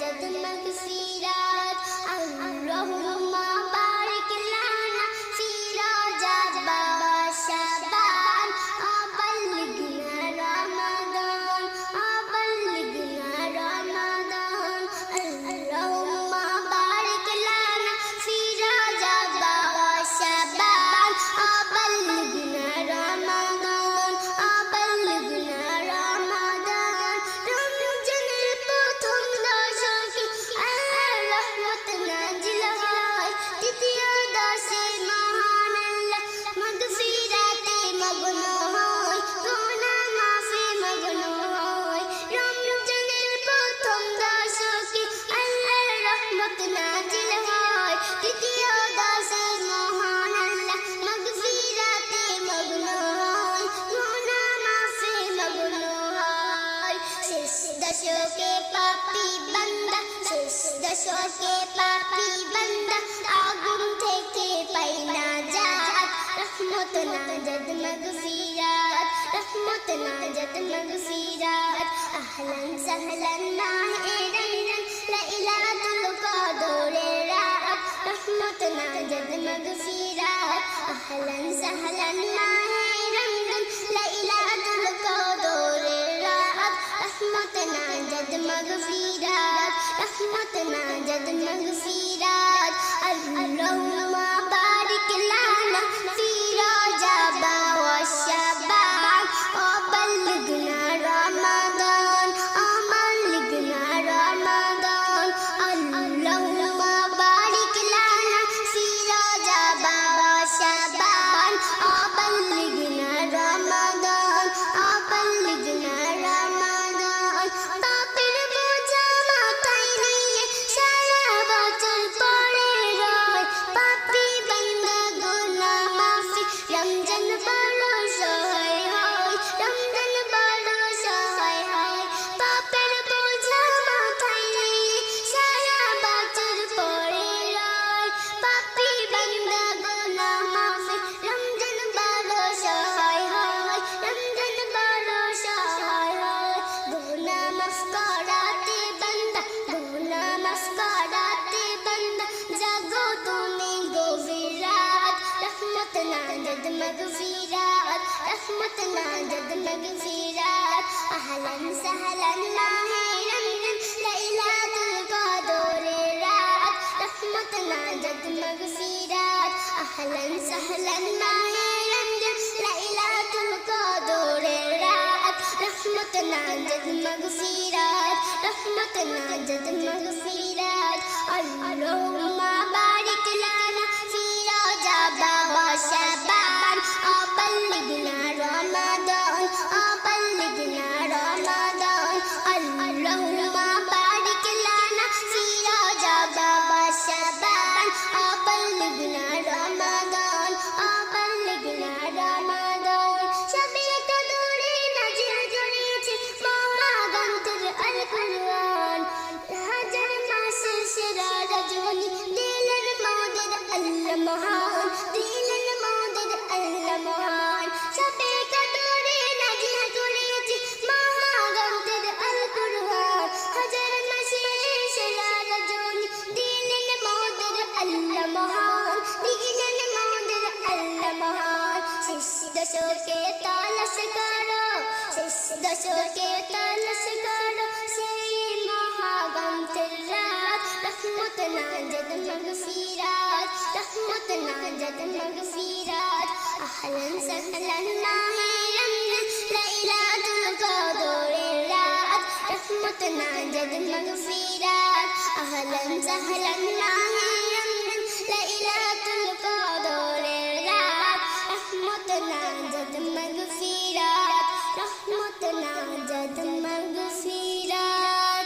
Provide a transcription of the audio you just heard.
جد مغفرات اللهم بارك لنا في رجب وشعبان وبلغنا رمضان اللهم بارك لنا في رجب وشعبان وبلغنا رمضان রমজানের প্রথম দশকে আল্লাহর রহমত নাজিল হয়, দ্বিতীয় দশে মহান আল্লাহ মাগফিরাতে মগ্ন হয়, গুনাহ মাফে মগ্ন হয়। রমজানের প্রথম দশকে আল্লাহর রহমত নাজিল হয়, দ্বিতীয় দশে মহান আল্লাহ মাগফিরাতে মগ্ন হয়, গুনাহ মাফে মগ্ন হয়। শেষ দশকে পাপী বান্দা আগুন থেকে পাই না জাত, রহমত নাজাত মাগফিরাত আহলান সাহলান মাহে রমজান লাইলাতুল কদরের রাত, রহমত নাজাত মাগফিরাত আহলান সাহলান মাহে রমজান লাইলাতুল কদরের রাত, রহমত নাজাত মাগফিরাত আল্লাহুম্মা বারিক লানা ফি রজব ওয়া শাবান ওয়া বাল্লিগনা রমাদান আল্লাহুম্মা বারিক লানা ফি রজব ওয়া শাবান ওয়া বাল্লিগনা রমাদান পাপের বোঝা মাথায় নিয়ে সারা বছর পড়ে রয়, পাপী বান্দা গুনাহ মাফি রমজান বড় সহায় হয়, পাপের বোঝা মাথায় নিয়ে সারা বছর পড়ে রয়, পাপী বান্দা গুনাহ মাফি রমজান বড় সহায় হয়, গুনাহ মাফ করাতে বান্দা জাগো তুমি গভীর রাত, রহমত নাজাত মাগফিরাত আহলান সাহলান মাহে রমজান লাইলাতুল কদরের রাত, রহমত নাজাত মাগফিরাত আহলান সাহলান মাহে রমজান লাইলাতুল কদরের রাত, রহমত নাজাত মাগফিরাত আল্লাহুম্মা বারিক লানা ফি রজব ওয়া শাবান ওয়া বাল্লিগনা রমাদান আল্লাহুম্মা বারিক লানা ফি রজব ওয়া শাবান ওয়া বাল্লিগনা রমাদান সবে কদরে নাজিল করেছে মহাগ্রন্থের আল কুরআন, হাজার মাসের সেরা রজনী দিলেন মোদের আল্লাহ মহান, সবে কদরে নাজিল করেছে মহাগ্রন্থের আল কুরআন, হাজার মাসের সেরা রজনী দিলেন মোদের আল্লাহ মহান। শেষ দশকে তালাশ করো সেই মহাগ্রন্থের রাত, রহমত নাজাত মাগফিরাত আহলান সাহলান মাহে রমজান লাইলাতুল কদরের রাত, রহমত নাজাত মাগফিরাত আহলান সাহলান মাহে রমজান লাইলাতুল কদরের রাত, রহমত নাজাত মাগফিরাত